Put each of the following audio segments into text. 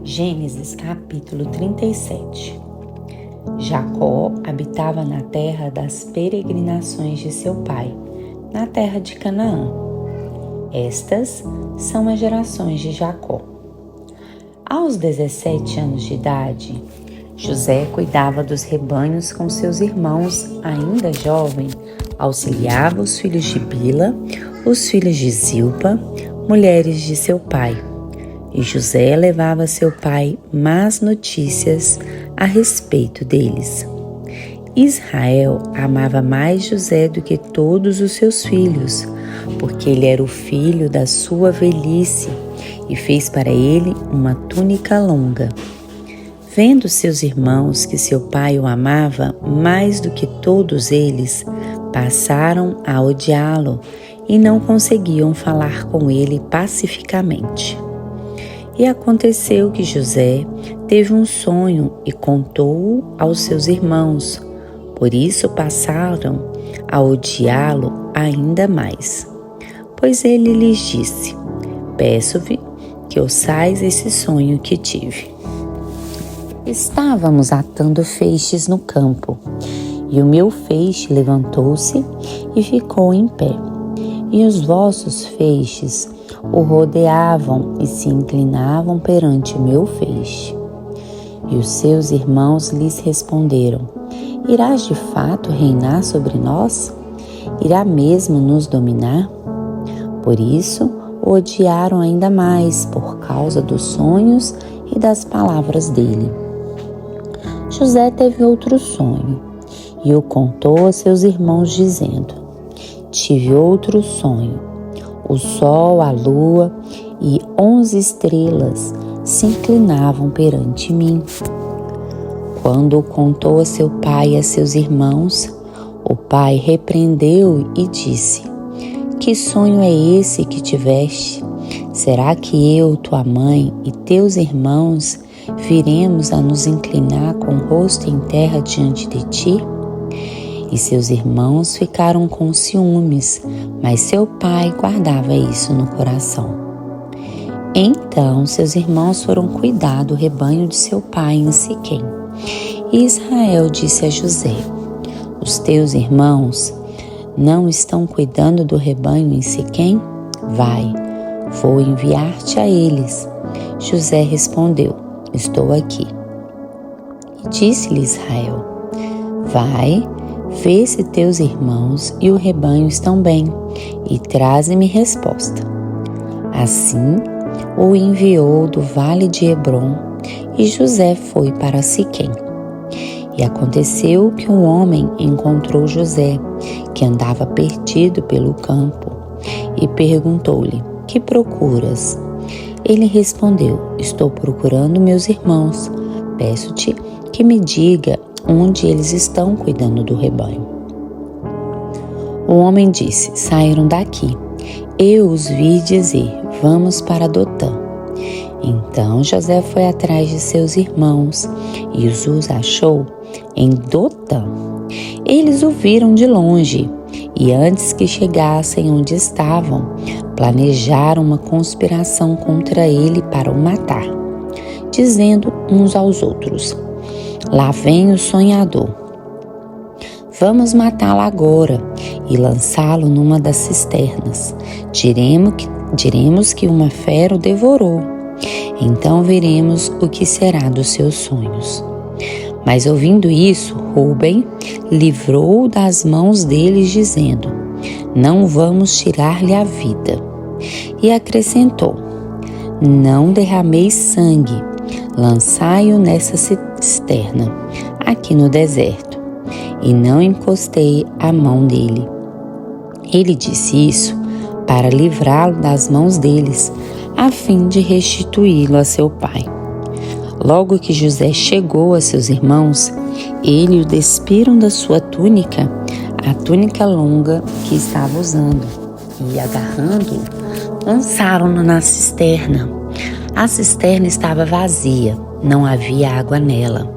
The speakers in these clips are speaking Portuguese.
Gênesis capítulo 37. Jacó habitava na terra das peregrinações de seu pai, na terra de Canaã. Estas são as gerações de Jacó. Aos 17 anos de idade, José cuidava dos rebanhos com seus irmãos, ainda jovem, auxiliava os filhos de Bila, os filhos de Zilpa, mulheres de seu pai. E José levava a seu pai más notícias a respeito deles. Israel amava mais José do que todos os seus filhos, porque ele era o filho da sua velhice e fez para ele uma túnica longa. Vendo seus irmãos que seu pai o amava mais do que todos eles, passaram a odiá-lo e não conseguiam falar com ele pacificamente. E aconteceu que José teve um sonho e contou-o aos seus irmãos. Por isso passaram a odiá-lo ainda mais. Pois ele lhes disse: peço-vos que ouçais esse sonho que tive. Estávamos atando feixes no campo, e o meu feixe levantou-se e ficou em pé, e os vossos feixes o rodeavam e se inclinavam perante o meu feixe. E os seus irmãos lhes responderam: irás de fato reinar sobre nós? Irá mesmo nos dominar? Por isso o odiaram ainda mais por causa dos sonhos e das palavras dele. José teve outro sonho e o contou a seus irmãos, dizendo: tive outro sonho. O sol, a lua e 11 estrelas se inclinavam perante mim. Quando o contou a seu pai e a seus irmãos, o pai repreendeu e disse: que sonho é esse que tiveste? Será que eu, tua mãe e teus irmãos viremos a nos inclinar com o rosto em terra diante de ti? E seus irmãos ficaram com ciúmes, mas seu pai guardava isso no coração. Então seus irmãos foram cuidar do rebanho de seu pai em Siquém. E Israel disse a José: os teus irmãos não estão cuidando do rebanho em Siquém? Vai, vou enviar-te a eles. José respondeu: estou aqui. E disse-lhe Israel: vai, vê se teus irmãos e o rebanho estão bem, e traze-me resposta. Assim o enviou do vale de Hebrom, e José foi para Siquém. E aconteceu que um homem encontrou José, que andava perdido pelo campo, e perguntou-lhe: que procuras? Ele respondeu: estou procurando meus irmãos. Peço-te que me diga onde eles estão cuidando do rebanho. O homem disse: saíram daqui. Eu os vi dizer: vamos para Dotã. Então José foi atrás de seus irmãos e os achou em Dotã. Eles o viram de longe e, antes que chegassem onde estavam, planejaram uma conspiração contra ele para o matar, dizendo uns aos outros: lá vem o sonhador. Vamos matá-lo agora e lançá-lo numa das cisternas. Diremos que uma fera o devorou. Então veremos o que será dos seus sonhos. Mas ouvindo isso, Rúben livrou-o das mãos deles, dizendo: não vamos tirar-lhe a vida. E acrescentou: não derrameis sangue, lançai-o nessa cisterna, aqui no deserto, e não encostei a mão dele. Ele disse isso para livrá-lo das mãos deles, a fim de restituí-lo a seu pai. Logo que José chegou a seus irmãos, eles o despiram da sua túnica, a túnica longa que estava usando, e agarrando-o, lançaram-no na cisterna. A cisterna estava vazia, não havia água nela.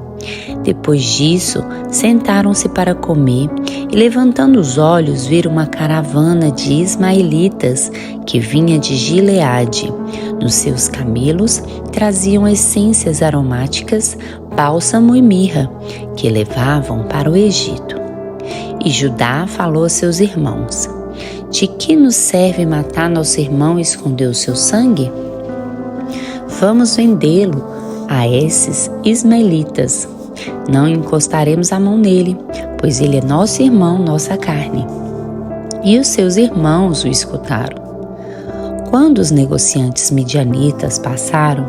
Depois disso, sentaram-se para comer e, levantando os olhos, viram uma caravana de ismaelitas que vinha de Gileade, Nos seus camelos traziam essências aromáticas, bálsamo e mirra, que levavam para o Egito. E Judá falou a seus irmãos: de que nos serve matar nosso irmão e esconder o seu sangue? Vamos vendê-lo a esses ismaelitas. Não encostaremos a mão nele, pois ele é nosso irmão, nossa carne. E os seus irmãos o escutaram. Quando os negociantes midianitas passaram,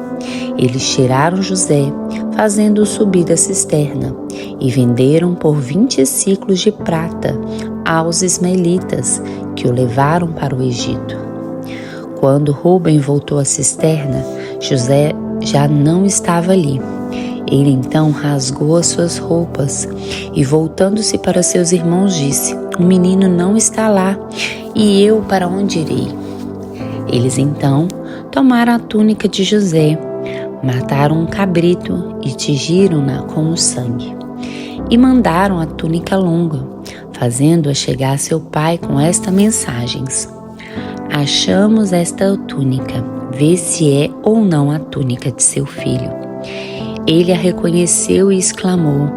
eles tiraram José, fazendo-o subir da cisterna, e venderam por 20 siclos de prata aos ismaelitas, que o levaram para o Egito. Quando Rúben voltou à cisterna, José já não estava ali. Ele então rasgou as suas roupas e, voltando-se para seus irmãos, disse: o menino não está lá, e eu para onde irei? Eles então tomaram a túnica de José, mataram um cabrito e tingiram-na com o sangue. E mandaram a túnica longa, fazendo-a chegar a seu pai com estas mensagens: achamos esta túnica, vê se é ou não a túnica de seu filho. Ele a reconheceu e exclamou: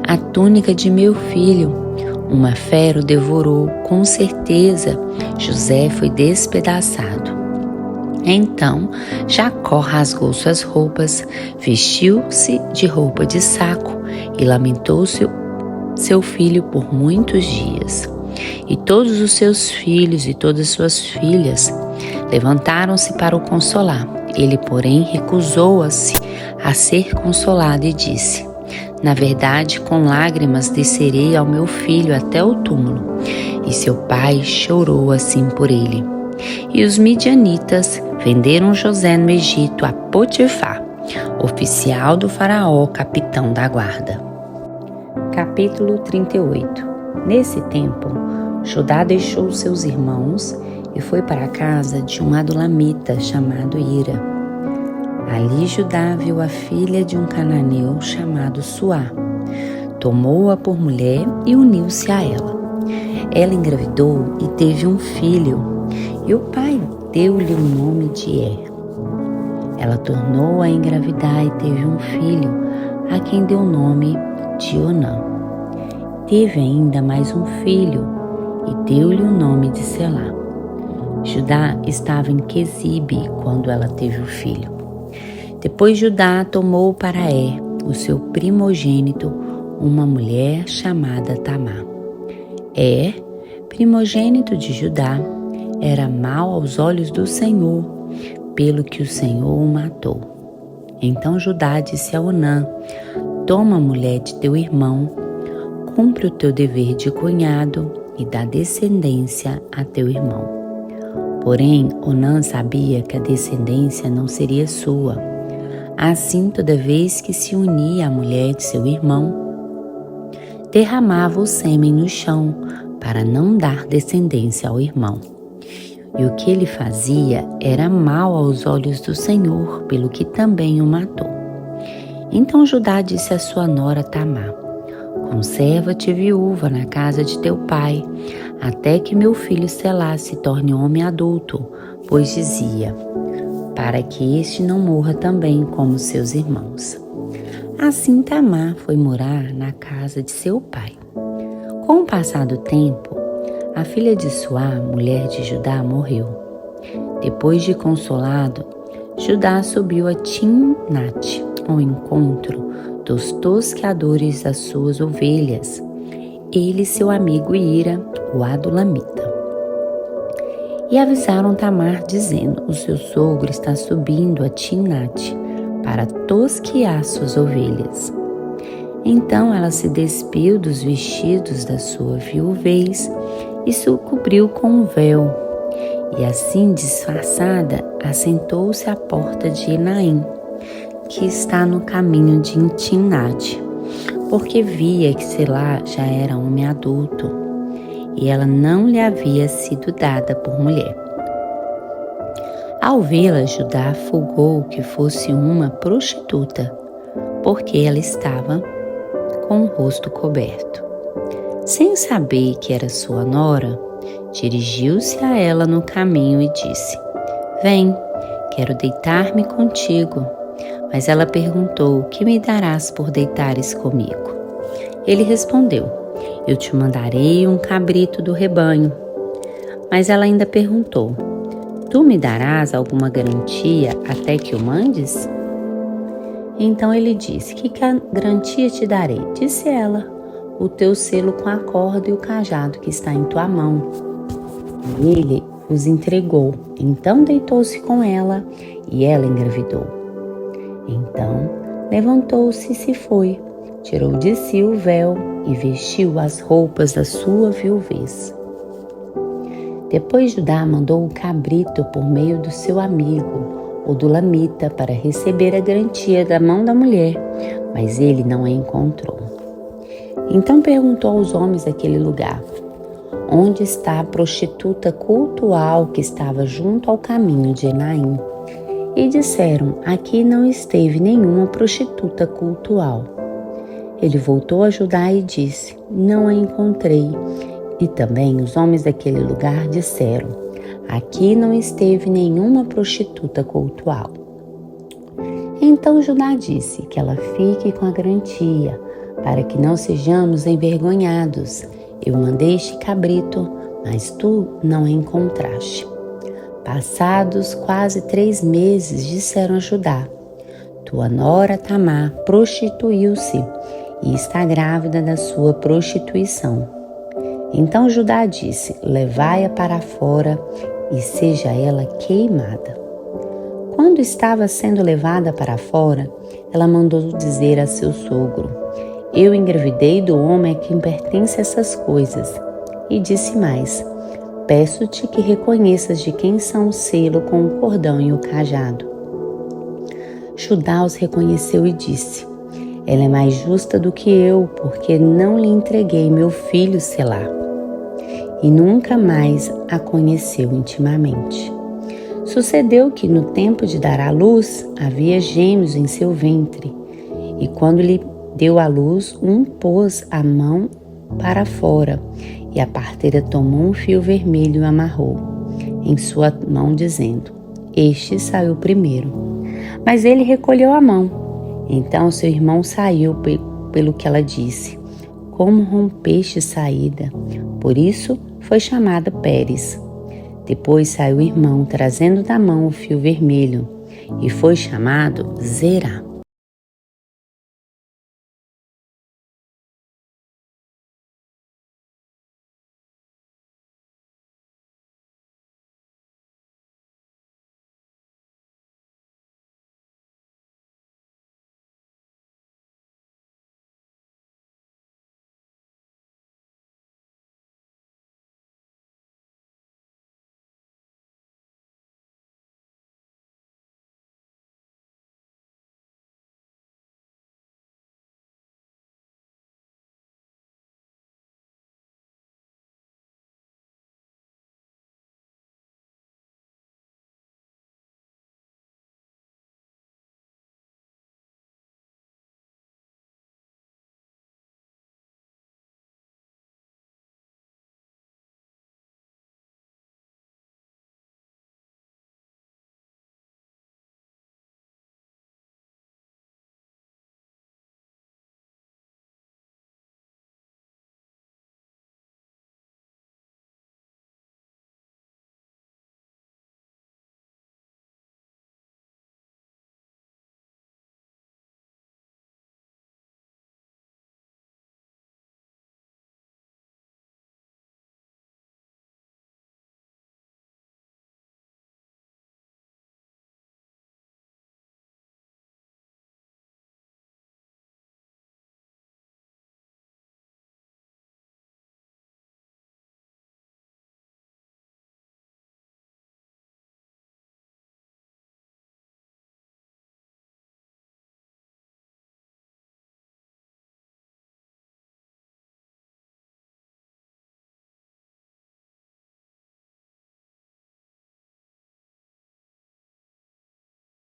a túnica de meu filho. Uma fera o devorou, com certeza José foi despedaçado. Então Jacó rasgou suas roupas, vestiu-se de roupa de saco e lamentou seu filho por muitos dias. E todos os seus filhos e todas suas filhas levantaram-se para o consolar. Ele, porém, recusou-se a ser consolado e disse: na verdade, com lágrimas descerei ao meu filho até o túmulo. E seu pai chorou assim por ele. E os midianitas venderam José no Egito a Potifar, oficial do faraó, capitão da guarda. Capítulo 38. Nesse tempo, Judá deixou seus irmãos e foi para a casa de um adulamita chamado Ira. Ali Judá viu a filha de um cananeu chamado Suá. Tomou-a por mulher e uniu-se a ela. Ela engravidou e teve um filho, e o pai deu-lhe o nome de Er. Ela tornou a engravidar e teve um filho, a quem deu o nome de Onã. Teve ainda mais um filho, e deu-lhe o nome de Selá. Judá estava em Quezibe quando ela teve o filho. Depois Judá tomou para o seu primogênito, uma mulher chamada Tamar. Primogênito de Judá, era mau aos olhos do Senhor, pelo que o Senhor o matou. Então Judá disse a Onã: toma a mulher de teu irmão, cumpre o teu dever de cunhado e dá descendência a teu irmão. Porém, Onã sabia que a descendência não seria sua. Assim, toda vez que se unia à mulher de seu irmão, derramava o sêmen no chão para não dar descendência ao irmão. E o que ele fazia era mal aos olhos do Senhor, pelo que também o matou. Então Judá disse à sua nora Tamar: conserva-te viúva na casa de teu pai, até que meu filho Selá se torne homem adulto, pois dizia: para que este não morra também como seus irmãos. Assim Tamar foi morar na casa de seu pai. Com o passar do tempo, a filha de Suá, mulher de Judá, morreu. Depois de consolado, Judá subiu a Timnate, ao encontro dos tosqueadores das suas ovelhas, ele e seu amigo Ira, o adulamita. E avisaram Tamar, dizendo: o seu sogro está subindo a Timnate para tosquear suas ovelhas. Então ela se despiu dos vestidos da sua viuvez e se cobriu com um véu. E assim, disfarçada, assentou-se à porta de Enaim, que está no caminho de Timnate, porque via que Selá já era homem adulto, e ela não lhe havia sido dada por mulher. Ao vê-la, Judá julgou que fosse uma prostituta, porque ela estava com o rosto coberto. Sem saber que era sua nora, dirigiu-se a ela no caminho e disse: vem, quero deitar-me contigo. Mas ela perguntou: que me darás por deitares comigo? Ele respondeu: eu te mandarei um cabrito do rebanho. Mas ela ainda perguntou: tu me darás alguma garantia até que o mandes? Então ele disse: que garantia te darei? Disse ela: o teu selo com a corda e o cajado que está em tua mão. E ele os entregou. Então deitou-se com ela e ela engravidou. Então levantou-se e se foi, tirou de si o véu e vestiu as roupas da sua viuvez. Depois Judá mandou o cabrito por meio do seu amigo, o dulamita, para receber a garantia da mão da mulher, mas ele não a encontrou. Então perguntou aos homens daquele lugar: onde está a prostituta cultual que estava junto ao caminho de Enaim? E disseram: aqui não esteve nenhuma prostituta cultual. Ele voltou a Judá e disse: não a encontrei. E também os homens daquele lugar disseram: aqui não esteve nenhuma prostituta cultual. Então Judá disse: que ela fique com a garantia, para que não sejamos envergonhados. Eu mandei este cabrito, mas tu não a encontraste. Passados quase 3 meses, disseram a Judá: tua nora Tamar prostituiu-se e está grávida da sua prostituição. Então Judá disse: levai-a para fora e seja ela queimada. Quando estava sendo levada para fora, ela mandou dizer a seu sogro: eu engravidei do homem a quem pertence essas coisas. E disse mais: peço-te que reconheças de quem são o selo com o cordão e o cajado. Judá os reconheceu e disse: ela é mais justa do que eu, porque não lhe entreguei meu filho Selá. E nunca mais a conheceu intimamente. Sucedeu que no tempo de dar à luz, havia gêmeos em seu ventre. E quando lhe deu à luz, um pôs a mão para fora, e a parteira tomou um fio vermelho e o amarrou em sua mão, dizendo: este saiu primeiro. Mas ele recolheu a mão. Então seu irmão saiu pelo que ela disse: como rompeste saída? Por isso foi chamada Pérez. Depois saiu o irmão, trazendo da mão o fio vermelho, e foi chamado Zerá.